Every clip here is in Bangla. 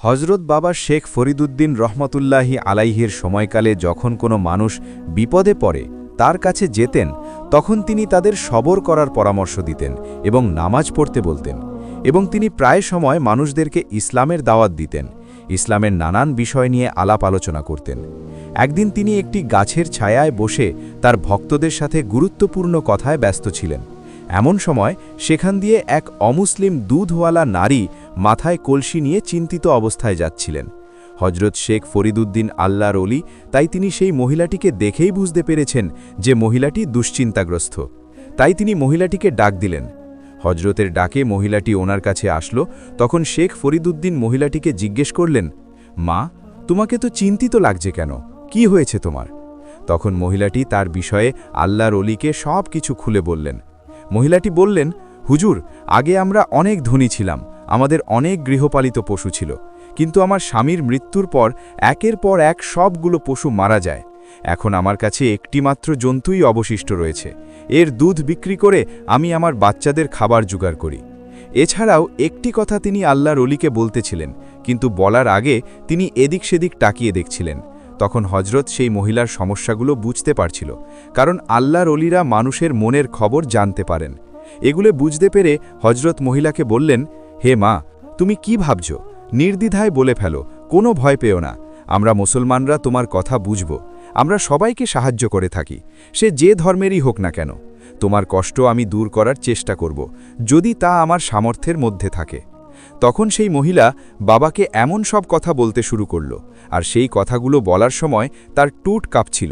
হজরত বাবা শেখ ফরিদুদ্দিন রহমতুল্লাহি আলাইহির সময়কালে যখন কোনো মানুষ বিপদে পড়ে তার কাছে যেতেন তখন তিনি তাদের সবর করার পরামর্শ দিতেন এবং নামাজ পড়তে বলতেন এবং তিনি প্রায় সময় মানুষদেরকে ইসলামের দাওয়াত দিতেন, ইসলামের নানান বিষয় নিয়ে আলাপ আলোচনা করতেন। একদিন তিনি একটি গাছের ছায়ায় বসে তার ভক্তদের সাথে গুরুত্বপূর্ণ কথায় ব্যস্ত ছিলেন। এমন সময় সেখান দিয়ে এক অমুসলিম দুধওয়ালা নারী মাথায় কলসি নিয়ে চিন্তিত অবস্থায় যাচ্ছিলেন। হজরত শেখ ফরিদুদ্দিন আল্লাহর ওলি, তাই তিনি সেই মহিলাটিকে দেখেই বুঝতে পেরেছেন যে মহিলাটি দুশ্চিন্তাগ্রস্ত। তাই তিনি মহিলাটিকে ডাক দিলেন। হজরতের ডাকে মহিলাটি ওনার কাছে আসলো। তখন শেখ ফরিদুদ্দিন মহিলাটিকে জিজ্ঞেস করলেন, মা, তোমাকে তো চিন্তিত লাগছে কেন? কি হয়েছে তোমার? তখন মহিলাটি তার বিষয়ে আল্লাহর ওলিকে সব কিছু খুলে বললেন। মহিলাটি বললেন, হুজুর, আগে আমরা অনেক ধনী ছিলাম, আমাদের অনেক গৃহপালিত পশু ছিল, কিন্তু আমার স্বামীর মৃত্যুর পর একের পর এক সবগুলো পশু মারা যায়। এখন আমার কাছে একটিমাত্র জন্তুই অবশিষ্ট রয়েছে। এর দুধ বিক্রি করে আমি আমার বাচ্চাদের খাবার জোগাড় করি। এছাড়াও একটি কথা তিনি আল্লাহর ওলিকে বলতেছিলেন, কিন্তু বলার আগে তিনি এদিক সেদিক তাকিয়ে দেখছিলেন। তখন হজরত সেই মহিলার সমস্যাগুলো বুঝতে পারছিল, কারণ আল্লাহর ওলিরা মানুষের মনের খবর জানতে পারেন। এগুলো বুঝতে পেরে হজরত মহিলাকে বললেন, হে মা, তুমি কি ভাবছ? নির্দ্বিধায় বলে ফেলো, কোনো ভয় পেও না। আমরা মুসলমানরা তোমার কথা বুঝব, আমরা সবাইকে সাহায্য করে থাকি, সে যে ধর্মেরই হোক না কেন। তোমার কষ্ট আমি দূর করার চেষ্টা করব, যদি তা আমার সামর্থ্যের মধ্যে থাকে। তখন সেই মহিলা বাবাকে এমন সব কথা বলতে শুরু করল, আর সেই কথাগুলো বলার সময় তার টুট কাঁপছিল।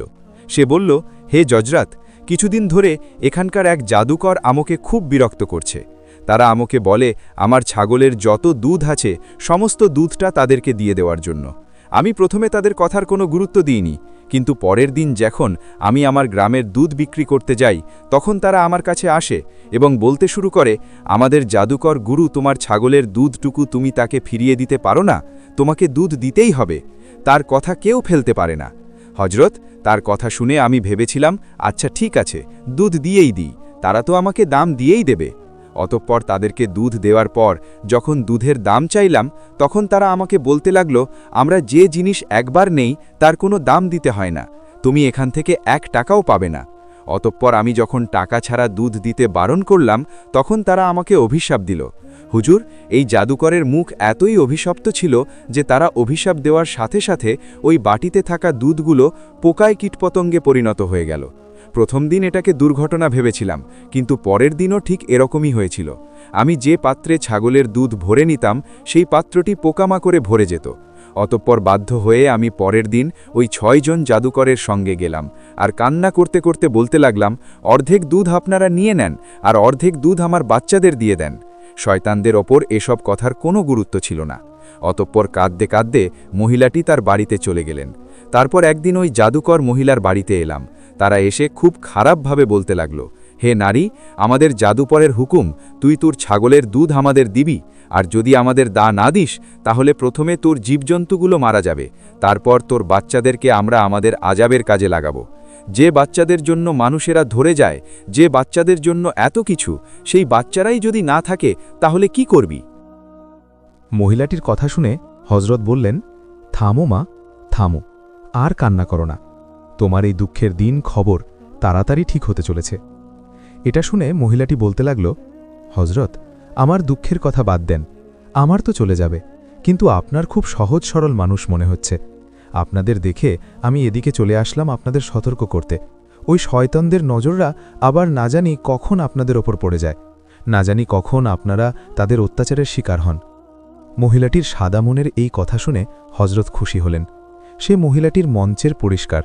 সে বলল, হে জজরাত, কিছুদিন ধরে এখানকার এক জাদুকর আমাকে খুব বিরক্ত করছে। তারা আমাকে বলে আমার ছাগলের যত দুধ আছে সমস্ত দুধটা তাদেরকে দিয়ে দেওয়ার জন্য। আমি প্রথমে তাদের কথার কোনো গুরুত্ব দিইনি, কিন্তু পরের দিন যখন আমি আমার গ্রামের দুধ বিক্রি করতে যাই তখন তারা আমার কাছে আসে এবং বলতে শুরু করে, আমাদের জাদুকর গুরু তোমার ছাগলের দুধটুকু তুমি তাকে ফিরিয়ে দিতে পারো না, তোমাকে দুধ দিতেই হবে, তার কথা কেউ ফেলতে পারে না। হজরত, তার কথা শুনে আমি ভেবেছিলাম, আচ্ছা ঠিক আছে, দুধ দিয়েই দিই, তারা তো আমাকে দাম দিয়েই দেবে। অতঃপর তাদেরকে দুধ দেওয়ার পর যখন দুধের দাম চাইলাম তখন তারা আমাকে বলতে লাগলো, আমরা যে জিনিস একবার নেই তার কোনো দাম দিতে হয় না, তুমি এখান থেকে 1 টাকাও পাবে না। অতঃপর আমি যখন টাকা ছাড়া দুধ দিতে বারণ করলাম তখন তারা আমাকে অভিশাপ দিল। হুজুর, এই জাদুকরের মুখ এতই অভিশপ্ত ছিল যে তারা অভিশাপ দেওয়ার সাথে সাথে ওই বাটিতে থাকা দুধগুলো পোকায় কীটপতঙ্গে পরিণত হয়ে গেল। প্রথম দিন এটাকে দুর্ঘটনা ভেবেছিলাম, কিন্তু পরের দিনও ঠিক এরকমই হয়েছিল। আমি যে পাত্রে ছাগলের দুধ ভরে নিতাম সেই পাত্রটি পোকামাকড়ে ভরে যেত। অতঃপর বাধ্য হয়ে আমি পরের দিন ওই 6 জন জাদুকরের সঙ্গে গেলাম আর কান্না করতে করতে বলতে লাগলাম, অর্ধেক দুধ আপনারা নিয়ে নেন আর অর্ধেক দুধ আমার বাচ্চাদের দিয়ে দেন। শয়তানদের ওপর এসব কথার কোনো গুরুত্ব ছিল না। অতঃপর কাঁদতে কাঁদতে মহিলাটি তার বাড়িতে চলে গেলেন। তারপর একদিন ওই জাদুকর মহিলার বাড়িতে এলাম। তারা এসে খুব খারাপভাবে বলতে লাগলো, হে নারী, আমাদের জাদুকরের হুকুম, তুই তোর ছাগলের দুধ আমাদের দিবি, আর যদি আমাদের দা না দিস তাহলে প্রথমে তোর জীবজন্তুগুলো মারা যাবে, তারপর তোর বাচ্চাদেরকে আমরা আমাদের আজাবের কাজে লাগাবো। যে বাচ্চাদের জন্য মানুষেরা ধরে যায়, যে বাচ্চাদের জন্য এত কিছু, সেই বাচ্চারাই যদি না থাকে তাহলে কি করবি? মহিলাটির কথা শুনে হজরত বললেন, থামো মা, থামো, আর কান্না করো না। তোমার এই দুঃখের দিন খবর তাড়াতাড়ি ঠিক হতে চলেছে। এটা শুনে মহিলাটি বলতে লাগল, হজরত, আমার দুঃখের কথা বাদ দেন, আমার তো চলে যাবে, কিন্তু আপনার খুব সহজ সরল মানুষ মনে হচ্ছে। আপনাদের দেখে আমি এদিকে চলে আসলাম আপনাদের সতর্ক করতে। ওই শয়তানদের নজররা আবার না জানি কখন আপনাদের ওপর পড়ে যায়, না জানি কখন আপনারা তাদের অত্যাচারের শিকার হন। মহিলাটির সাদা মনের এই কথা শুনে হজরত খুশি হলেন। সে মহিলাটির মঞ্চের পরিষ্কার।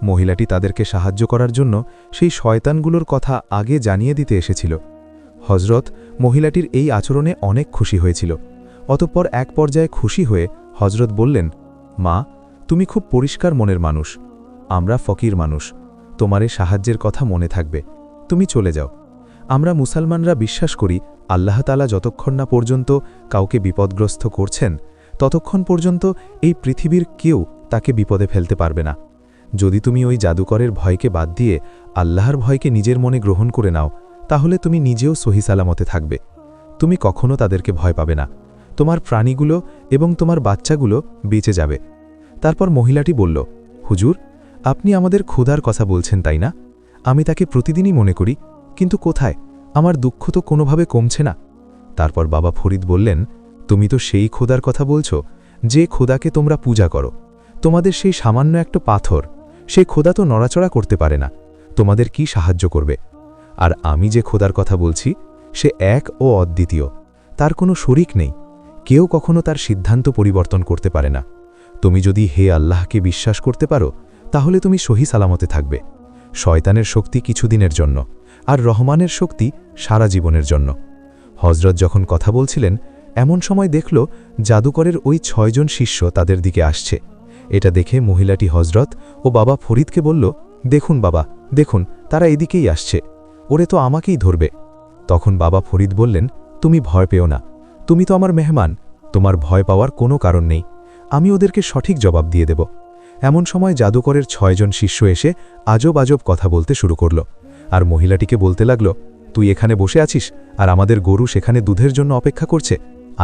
মহিলাটি তাদেরকে সাহায্য করার জন্য সেই শয়তানগুলোর কথা আগে জানিয়ে দিতে এসেছিল। হজরত মহিলাটির এই আচরণে অনেক খুশি হয়েছিল। অতঃপর এক পর্যায়ে খুশি হয়ে হজরত বললেন, মা, তুমি খুব পরিষ্কার মনের মানুষ, আমরা ফকির মানুষ, তোমার এই সাহায্যের কথা মনে থাকবে, তুমি চলে যাও। আমরা মুসলমানরা বিশ্বাস করি আল্লাহ তাআলা যতক্ষণ না পর্যন্ত কাউকে বিপদগ্রস্ত করছেন ততক্ষণ পর্যন্ত এই পৃথিবীর কেউ তাকে বিপদে ফেলতে পারবে না। যদি তুমি ওই জাদুকরের ভয়কে বাদ দিয়ে আল্লাহর ভয়কে নিজের মনে গ্রহণ করে নাও তাহলে তুমি নিজেও সহি সালামতে থাকবে। তুমি কখনো তাদেরকে ভয় পাবে না। তোমার প্রাণীগুলো এবং তোমার বাচ্চাগুলো বেঁচে যাবে। তারপর মহিলাটি বলল, হুজুর, আপনি আমাদের ক্ষুধার কথা বলছেন তাই না? আমি তাকে প্রতিদিনই মনে করি, কিন্তু কোথায়? আমার দুঃখ তো কোনোভাবে কমছে না। তারপর বাবা ফরিদ বললেন, তুমি তো সেই খোদার কথা বলছ যে খোদাকে তোমরা পূজা করো। তোমাদের সেই সামান্য একটা পাথর, সেই খোদা তো নড়াচড়া করতে পারে না, তোমাদের কি সাহায্য করবে? আর আমি যে খোদার কথা বলছি সে এক ও অদ্বিতীয়, তার কোনো শরিক নেই, কেউ কখনো তার সিদ্ধান্ত পরিবর্তন করতে পারে না। তুমি যদি হে আল্লাহকে বিশ্বাস করতে পারো তাহলে তুমি সহি সালামতে থাকবে। শয়তানের শক্তি কিছুদিনের জন্য, আর রহমানের শক্তি সারা জীবনের জন্য। হজরত যখন কথা বলছিলেন এমন সময় দেখল জাদুকরের ওই 6 জন শিষ্য তাদের দিকে আসছে। এটা দেখে মহিলাটি হজরত ও বাবা ফরিদকে বলল, দেখুন বাবা, দেখুন, তারা এদিকেই আসছে, ওরে তো আমাকেই ধরবে। তখন বাবা ফরিদ বললেন, তুমি ভয় পেও না, তুমি তো আমার মেহমান, তোমার ভয় পাওয়ার কোনো কারণ নেই, আমি ওদেরকে সঠিক জবাব দিয়ে দেব। এমন সময় জাদুকরের 6 জন শিষ্য এসে আজব আজব কথা বলতে শুরু করল, আর মহিলাটিকে বলতে লাগল, তুই এখানে বসে আছিস আর আমাদের গরু সেখানে দুধের জন্য অপেক্ষা করছে,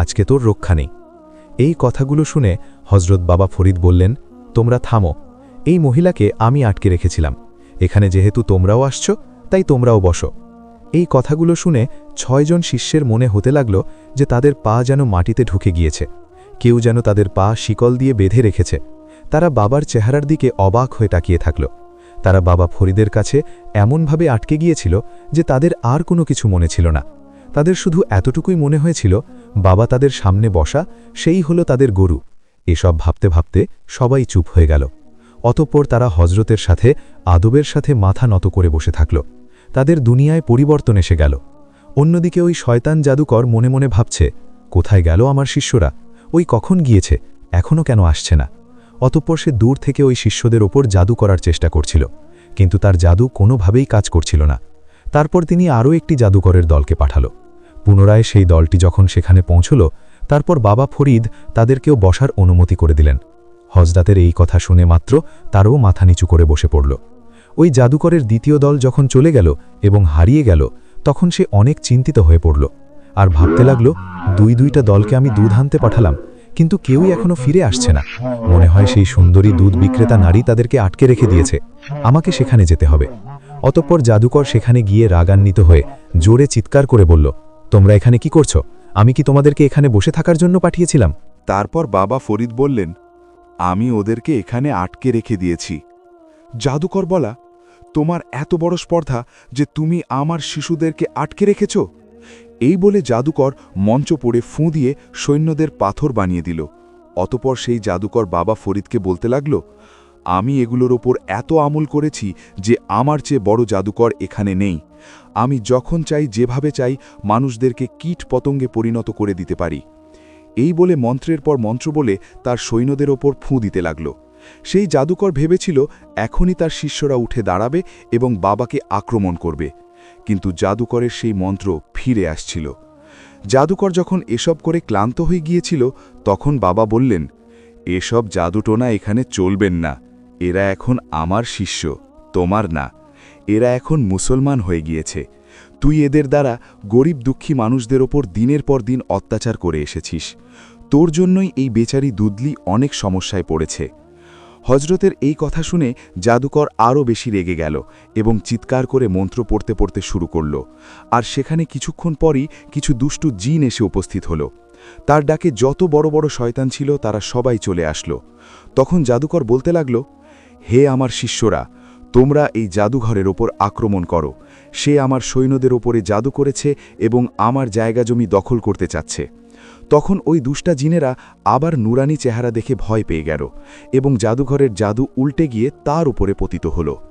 আজকে তোর রক্ষা নেই। এই কথাগুলো শুনে হজরত বাবা ফরিদ বললেন, তোমরা থামো, এই মহিলাকে আমি আটকে রেখেছিলাম, এখানে যেহেতু তোমরাও আসছ তাই তোমরাও বসো। এই কথাগুলো শুনে 6 জন শিষ্যের মনে হতে লাগল যে তাদের পা যেন মাটিতে ঢুকে গিয়েছে, কেউ যেন তাদের পা শিকল দিয়ে বেঁধে রেখেছে। তারা বাবার চেহারার দিকে অবাক হয়ে তাকিয়ে থাকল। তারা বাবা ফরিদের কাছে এমনভাবে আটকে গিয়েছিল যে তাদের আর কোনো কিছু মনে ছিল না। তাদের শুধু এতটুকুই মনে হয়েছিল বাবা তাদের সামনে বসা, সেই হলো তাদের গরু। এসব ভাবতে ভাবতে সবাই চুপ হয়ে গেল। অতঃপর তারা হজরতের সাথে আদবের সাথে মাথা নত করে বসে থাকল। তাদের দুনিয়ায় পরিবর্তন এসে গেল। অন্যদিকে ওই শয়তান জাদুকর মনে মনে ভাবছে, কোথায় গেল আমার শিষ্যরা? ওই কখন গিয়েছে, এখনও কেন আসছে না? অতঃপর সে দূর থেকে ওই শিষ্যদের ওপর জাদু করার চেষ্টা করছিল, কিন্তু তার জাদু কোনোভাবেই কাজ করছিল না। তারপর তিনি আরও একটি জাদুকরের দলকে পাঠাল। পুনরায় সেই দলটি যখন সেখানে পৌঁছল, তারপর বাবা ফরিদ তাদেরকেও বসার অনুমতি করে দিলেন। হজরতের এই কথা শুনে মাত্র তারও মাথা নিচু করে বসে পড়ল। ওই জাদুকরের দ্বিতীয় দল যখন চলে গেল এবং হারিয়ে গেল, তখন সে অনেক চিন্তিত হয়ে পড়ল আর ভাবতে লাগল, দুইটা দলকে আমি দুধ আনতে পাঠালাম, কিন্তু কেউই এখনো ফিরে আসছে না। মনে হয় সেই সুন্দরী দুধ বিক্রেতা নারী তাদেরকে আটকে রেখে দিয়েছে, আমাকে সেখানে যেতে হবে। অতঃপর জাদুকর সেখানে গিয়ে রাগান্বিত হয়ে জোরে চিৎকার করে বলল, তোমরা এখানে কি করছো? আমি কি তোমাদেরকে এখানে বসে থাকার জন্য পাঠিয়েছিলাম? তারপর বাবা ফরিদ বললেন, আমি ওদেরকে এখানে আটকে রেখে দিয়েছি। জাদুকর বলা, তোমার এত বড় স্পর্ধা যে তুমি আমার শিশুদেরকে আটকে রেখেছ? এই বলে জাদুকর মঞ্চ পড়ে ফুঁ দিয়ে সৈন্যদের পাথর বানিয়ে দিল। অতপর সেই জাদুকর বাবা ফরিদকে বলতে লাগল, আমি এগুলোর ওপর এত আমল করেছি যে আমার চেয়ে বড় জাদুকর এখানে নেই। আমি যখন চাই, যেভাবে চাই, মানুষদেরকে কীট পতঙ্গে পরিণত করে দিতে পারি। এই বলে মন্ত্রের পর মন্ত্র বলে তার সৈন্যদের ওপর ফুঁ দিতে লাগল। সেই জাদুকর ভেবেছিল এখনই তার শিষ্যরা উঠে দাঁড়াবে এবং বাবাকে আক্রমণ করবে, কিন্তু জাদুকরের সেই মন্ত্র ফিরে আসছিল। জাদুকর যখন এসব করে ক্লান্ত হয়ে গিয়েছিল, তখন বাবা বললেন, এসব জাদুটোনা এখানে চলবেন না, এরা এখন আমার শিষ্য, তোমার না। এরা এখন মুসলমান হয়ে গিয়েছে। তুই এদের দ্বারা গরিব দুঃখী মানুষদের ওপর দিনের পর দিন অত্যাচার করে এসেছিস। তোর জন্যই এই বেচারি দুধলি অনেক সমস্যায় পড়েছে। হজরতের এই কথা শুনে জাদুকর আরও বেশি রেগে গেল এবং চিৎকার করে মন্ত্র পড়তে পড়তে শুরু করল। আর সেখানে কিছুক্ষণ পরই কিছু দুষ্টু জিন এসে উপস্থিত হল। তার ডাকে যত বড় বড় শয়তান ছিল তারা সবাই চলে আসলো। তখন জাদুকর বলতে লাগল, হে আমার শিষ্যরা, তোমরা এই জাদুঘরের ওপর আক্রমণ করো। সে আমার সৈন্যদের ওপরে জাদু করেছে এবং আমার জায়গা জমি দখল করতে চাচ্ছে। তখন ওই দুষ্টা জিনেরা আবার নুরানি চেহারা দেখে ভয় পেয়ে গেল এবং জাদুঘরের জাদু উল্টে গিয়ে তার উপরে পতিত হল।